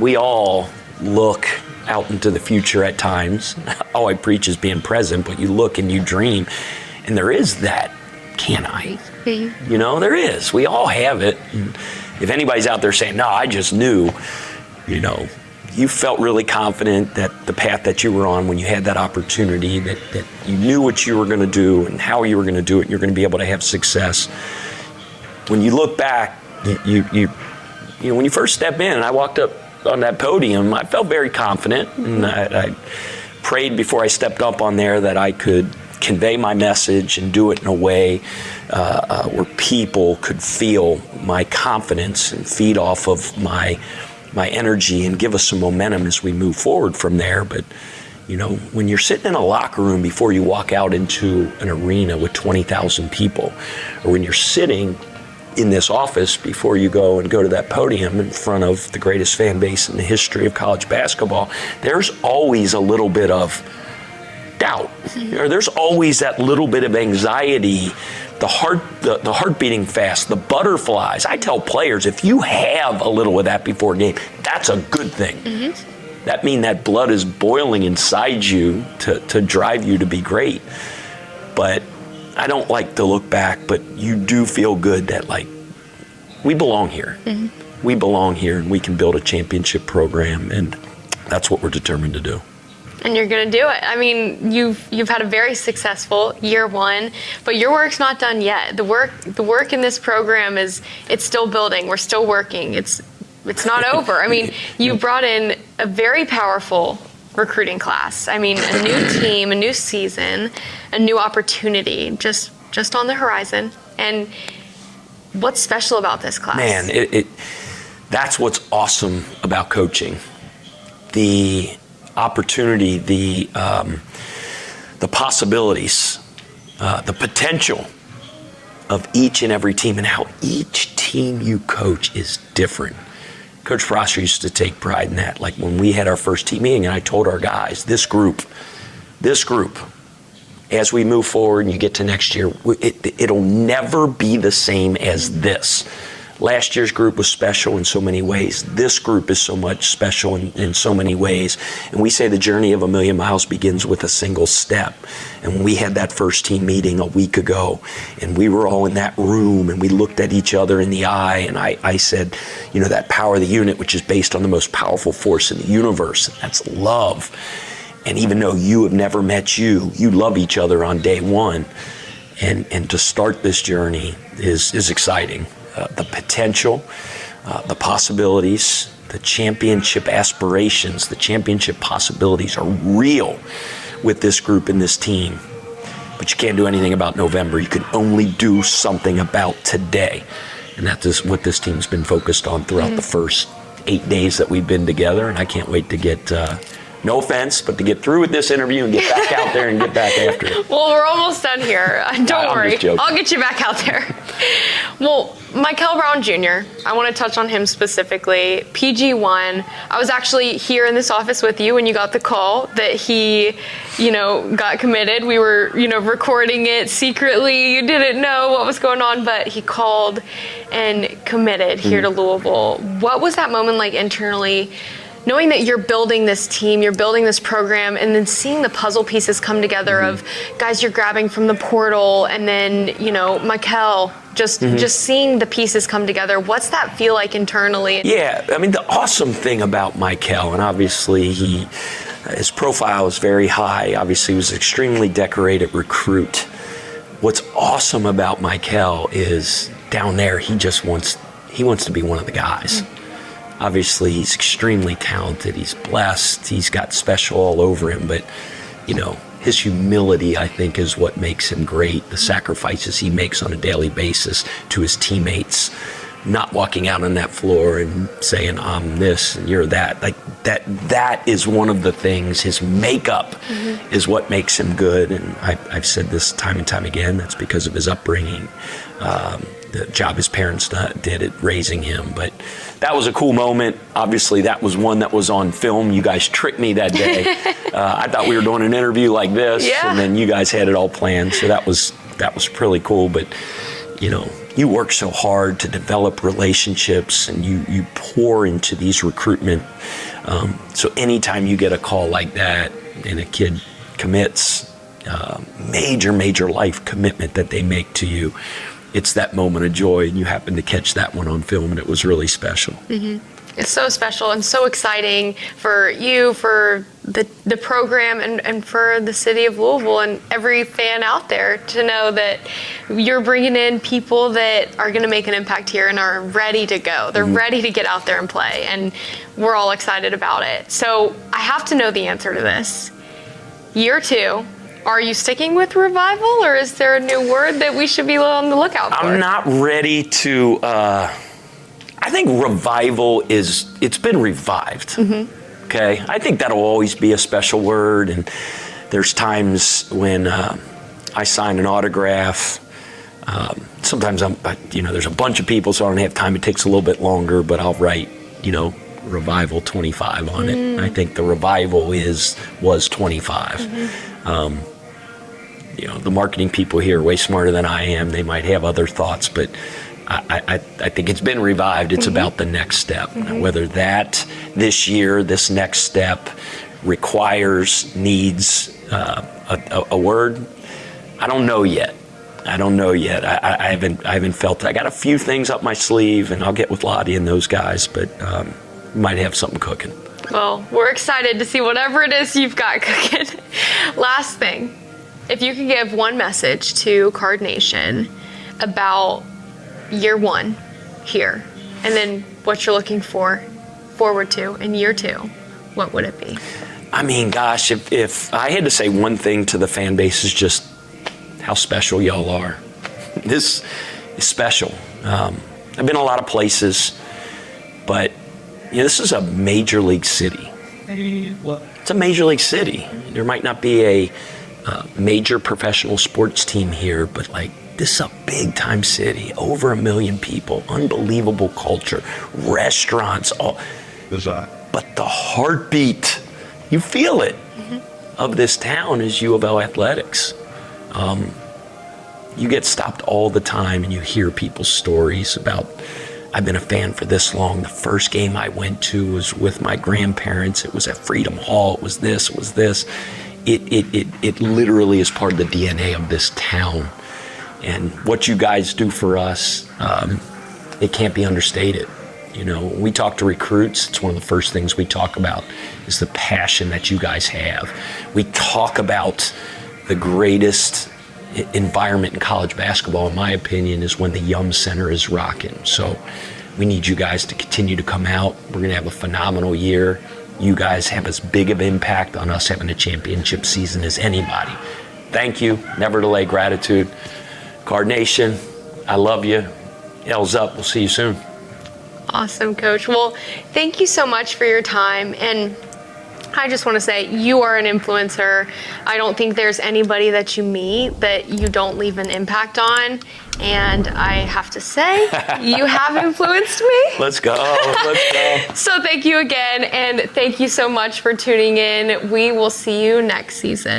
We all look out into the future at times. All I preach is being present, but you look and you dream. And there is that, can I? You know, there is. We all have it. And if anybody's out there saying, no, I just knew, you know, you felt really confident that the path that you were on when you had that opportunity, that you knew what you were going to do and how you were going to do it, and you're going to be able to have success. When you look back, you know, when you first step in, and I walked up on that podium, I felt very confident, and I prayed before I stepped up on there that I could convey my message and do it in a way where people could feel my confidence and feed off of my energy and give us some momentum as we move forward from there. But, you know, when you're sitting in a locker room before you walk out into an arena with 20,000 people, or when you're sitting in this office before you go to that podium in front of the greatest fan base in the history of college basketball, there's always a little bit of doubt. Or there's always that little bit of anxiety, the heart beating fast, the butterflies. I tell players, if you have a little of that before a game, that's a good thing. That means that blood is boiling inside you to drive you to be great. But I don't like to look back, but you do feel good that, like, we belong here. We belong here, and we can build a championship program, and that's what we're determined to do. And you're going to do it. I mean, you've had a very successful year one, but your work's not done yet. The work in this program it's still building. We're still working. It's not over. I mean, you brought in a very powerful recruiting class. I mean, a new team, a new season, a new opportunity just on the horizon. And what's special about this class? Man, that's what's awesome about coaching. The opportunity, the possibilities, the potential of each and every team, and how each team you coach is different. Coach Prosser used to take pride in that. Like when we had our first team meeting, and I told our guys, this group, as we move forward and you get to next year, it'll never be the same as this. Last year's group was special in so many ways. This group is so much special in so many ways. And we say the journey of a million miles begins with a single step. And when we had that first team meeting a week ago, and we were all in that room, and we looked at each other in the eye, and I said, you know, that power of the unit, which is based on the most powerful force in the universe, that's love. And even though you have never met you love each other on day one. And to start this journey is exciting. The potential, the possibilities, the championship aspirations, the championship possibilities are real with this group and this team. But you can't do anything about November. You can only do something about today. And that is what this team's been focused on throughout the first 8 days that we've been together. And I can't wait to get, no offense, but to get through with this interview and get back out there and get back after it. Well, we're almost done here. Don't worry. I'll get you back out there. Well, Mikel Brown Jr., I want to touch on him specifically. PG1, I was actually here in this office with you when you got the call that he, you know, got committed. We were, you know, recording it secretly. You didn't know what was going on, but he called and committed here to Louisville. What was that moment like internally, knowing that you're building this team, you're building this program, and then seeing the puzzle pieces come together of guys you're grabbing from the portal, and then, you know, Mikel, just seeing the pieces come together. What's that feel like internally? Yeah, I mean, the awesome thing about Mikel, and obviously his profile is very high. Obviously, he was an extremely decorated recruit. What's awesome about Mikel is down there, he wants to be one of the guys. Obviously, he's extremely talented. He's blessed. He's got special all over him. But, you know, his humility, I think, is what makes him great. The sacrifices he makes on a daily basis to his teammates, not walking out on that floor and saying, I'm this and you're that. Like that is one of the things. His makeup is what makes him good. And I've said this time and time again. That's because of his upbringing. The job his parents did at raising him. But that was a cool moment. Obviously, that was one that was on film. You guys tricked me that day. I thought we were doing an interview like this, and then you guys had it all planned. So that was really cool. But you work so hard to develop relationships, and you pour into these recruitment. So anytime you get a call like that and a kid commits, major life commitment that they make to you, it's that moment of joy, and you happen to catch that one on film, and it was really special. Mm-hmm. It's so special and so exciting for you, for the program, and for the city of Louisville and every fan out there to know that you're bringing in people that are going to make an impact here and are ready to go. They're ready to get out there and play, and we're all excited about it. So I have to know the answer to this. Year 2, are you sticking with ReviVille, or is there a new word that we should be on the lookout for? I'm not ready to... I think ReviVille it's been revived. Okay, I think that'll always be a special word, and there's times when I sign an autograph. Sometimes there's a bunch of people, so I don't have time. It takes a little bit longer, but I'll write, ReviVille 25 on it. And I think the ReviVille was 25. The marketing people here are way smarter than I am. They might have other thoughts, but I think it's been revived. It's about the next step. Now, whether this year, this next step needs a word, I don't know yet. I haven't felt it. I got a few things up my sleeve, and I'll get with Lottie and those guys, but might have something cooking. Well, we're excited to see whatever it is you've got cooking. Last thing, if you could give one message to Card Nation about year 1 here, and then what you're looking forward to in year 2, what would it be? I mean, gosh, if I had to say one thing to the fan base, is just how special y'all are. This is special. I've been a lot of places, but this is a major league city. It's a major league city. There might not be a major professional sports team here, but this is a big time city, over 1 million people, unbelievable culture, restaurants, all. But the heartbeat, you feel it, of this town is U of L athletics. You get stopped all the time and you hear people's stories about, I've been a fan for this long. The first game I went to was with my grandparents. It was at Freedom Hall. It was this. It literally is part of the DNA of this town. And what you guys do for us, it can't be understated. When we talk to recruits, it's one of the first things we talk about is the passion that you guys have. We talk about the greatest environment in college basketball, in my opinion, is when the Yum Center is rocking. So we need you guys to continue to come out. We're going to have a phenomenal year. You guys have as big of impact on us having a championship season as anybody. Thank you. Never delay gratitude. Card Nation, I love you. L's up. We'll see you soon. Awesome, Coach. Well, thank you so much for your time. And I just want to say you are an influencer. I don't think there's anybody that you meet that you don't leave an impact on. And I have to say, you have influenced me. Let's go. So thank you again. And thank you so much for tuning in. We will see you next season.